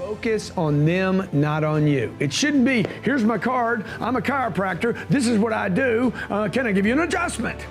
Focus on them, not on you. It shouldn't be, here's my card, I'm a chiropractor, this is what I do, can I give you an adjustment?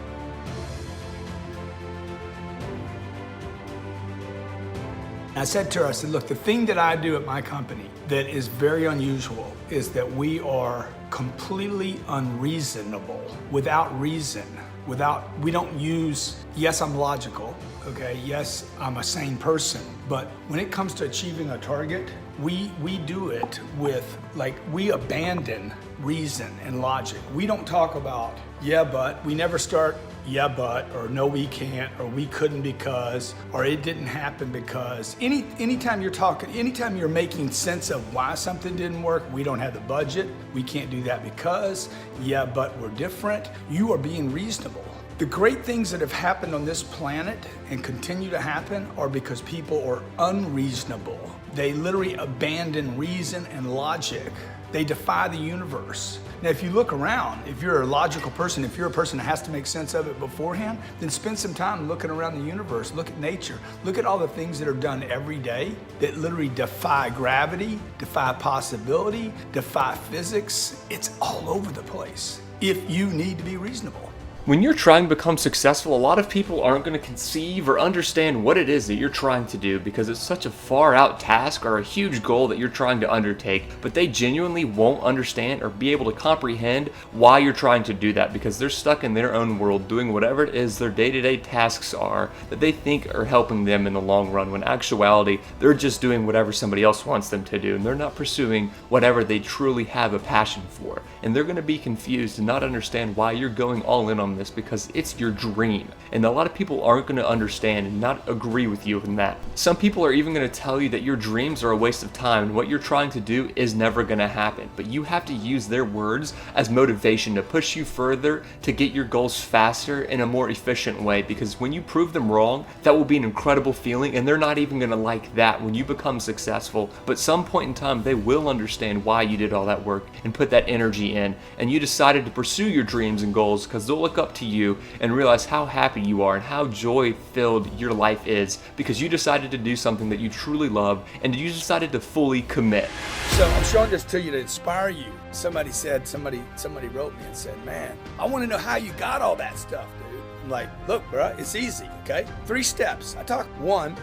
I said to her, I said, look, the thing that I do at my company that is very unusual is that we are completely unreasonable, without reason, we don't use, yes, I'm logical, okay, yes, I'm a sane person, but when it comes to achieving a target, we do it with, like, we abandon reason and logic. We don't talk about, yeah, but, we never start, yeah, but, or no, we can't, or we couldn't because, or it didn't happen because. Anytime you're making sense of why something didn't work, we don't have the budget, we can't do that because, yeah, but we're different, you are being reasonable. The great things that have happened on this planet and continue to happen are because people are unreasonable. They literally abandon reason and logic. They defy the universe. Now, if you look around, if you're a logical person, if you're a person that has to make sense of it beforehand, then spend some time looking around the universe, look at nature, look at all the things that are done every day that literally defy gravity, defy possibility, defy physics. It's all over the place if you need to be reasonable. When you're trying to become successful, a lot of people aren't going to conceive or understand what it is that you're trying to do because it's such a far out task or a huge goal that you're trying to undertake, but they genuinely won't understand or be able to comprehend why you're trying to do that because they're stuck in their own world doing whatever it is their day-to-day tasks are that they think are helping them in the long run, when in actuality, they're just doing whatever somebody else wants them to do and they're not pursuing whatever they truly have a passion for. And they're going to be confused and not understand why you're going all in on this because it's your dream. And a lot of people aren't going to understand and not agree with you in that. Some people are even going to tell you that your dreams are a waste of time and what you're trying to do is never going to happen. But you have to use their words as motivation to push you further, to get your goals faster in a more efficient way, because when you prove them wrong, that will be an incredible feeling and they're not even going to like that when you become successful. But some point in time, they will understand why you did all that work and put that energy in and you decided to pursue your dreams and goals, because they'll look up to you and realize how happy you are and how joy-filled your life is because you decided to do something that you truly love and you decided to fully commit. So I'm showing this to you to inspire you. Somebody wrote me and said, man, I want to know how you got all that stuff, dude. I'm like, look, bro, it's easy, okay? 3 steps. I talk one,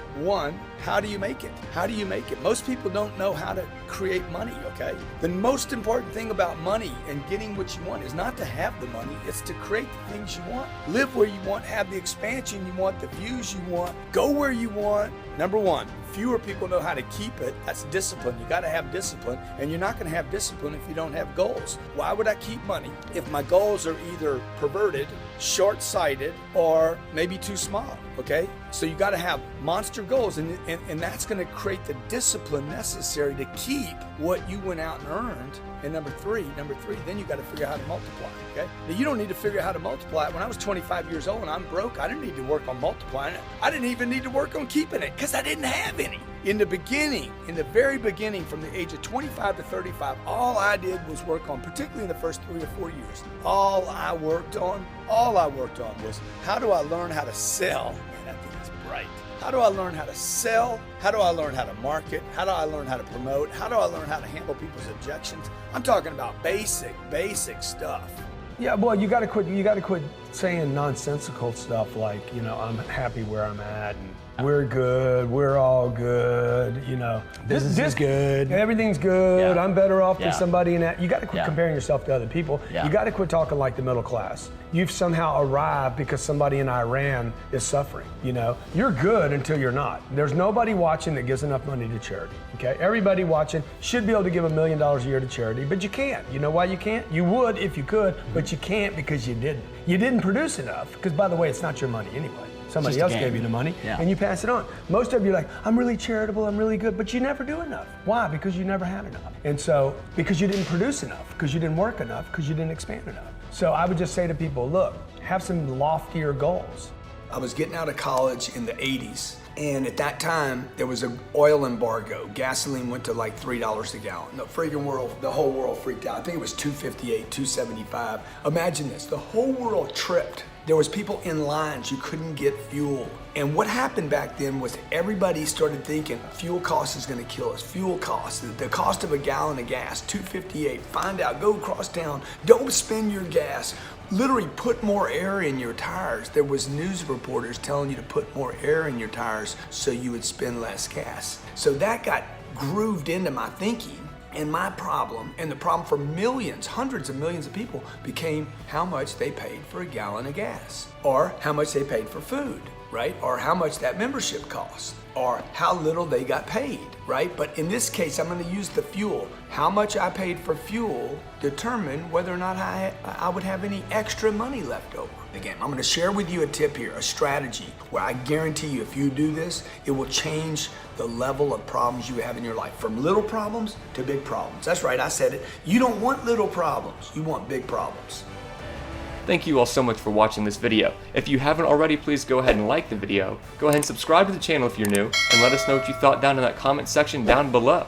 how do you make it? How do you make it? Most people don't know how to create money, okay? The most important thing about money and getting what you want is not to have the money, it's to create the things you want. Live where you want, have the expansion you want, the views you want, go where you want. Number 1, fewer people know how to keep it. That's discipline. You got to have discipline, and you're not going to have discipline if you don't have goals. Why would I keep money if my goals are either perverted, short-sighted, or maybe too small, okay? So you got to have monster goals, and that's going to create the discipline necessary to keep what you went out and earned. And number three, then you got to figure out how to multiply, okay? Now, you don't need to figure out how to multiply. When I was 25 years old and I'm broke, I didn't need to work on multiplying it. I didn't even need to work on keeping it because I didn't have any. In the very beginning, from the age of 25 to 35, all I did was work on, particularly in the first 3 or 4 years, all I worked on was, how do I learn how to sell? Man, I think it's bright. How do I learn how to sell? How do I learn how to market? How do I learn how to promote? How do I learn how to handle people's objections? I'm talking about basic stuff. Yeah, well, you got to quit saying nonsensical stuff like, I'm happy where I'm at and we're good, we're all good, Business is good. Everything's good, Yeah. I'm better off than Yeah. somebody in that. You got to quit comparing yourself to other people. Yeah. You got to quit talking like the middle class. You've somehow arrived because somebody in Iran is suffering, You're good until you're not. There's nobody watching that gives enough money to charity, okay? Everybody watching should be able to give $1 million a year to charity, but you can't. You know why you can't? You would if you could, but you can't because you didn't. You didn't produce enough, because by the way, it's not your money anyway. Somebody else gave you the money, and you pass it on. Most of you are like, I'm really charitable, I'm really good, but you never do enough. Why? Because you never had enough. And so, because you didn't produce enough, because you didn't work enough, because you didn't expand enough. So I would just say to people, look, have some loftier goals. I was getting out of college in the 80s. And at that time, there was an oil embargo. Gasoline went to like $3 a gallon. The whole world freaked out. I think it was $2.58, $2.75. Imagine this, the whole world tripped There was people in lines, you couldn't get fuel. And what happened back then was everybody started thinking fuel cost is gonna kill us. Fuel cost, the cost of a gallon of gas, $2.58. Find out, go across town, don't spend your gas. Literally put more air in your tires. There was news reporters telling you to put more air in your tires so you would spend less gas. So that got grooved into my thinking. And my problem, and the problem for millions, hundreds of millions of people, became how much they paid for a gallon of gas, or how much they paid for food, right? Or how much that membership cost, or how little they got paid, right? But in this case, I'm gonna use the fuel. How much I paid for fuel determined whether or not I would have any extra money left over. Again, I'm gonna share with you a tip here, a strategy, where I guarantee you if you do this, it will change the level of problems you have in your life, from little problems to big problems. That's right, I said it. You don't want little problems, you want big problems. Thank you all so much for watching this video. If you haven't already, please go ahead and like the video. Go ahead and subscribe to the channel if you're new, and let us know what you thought down in that comment section down below.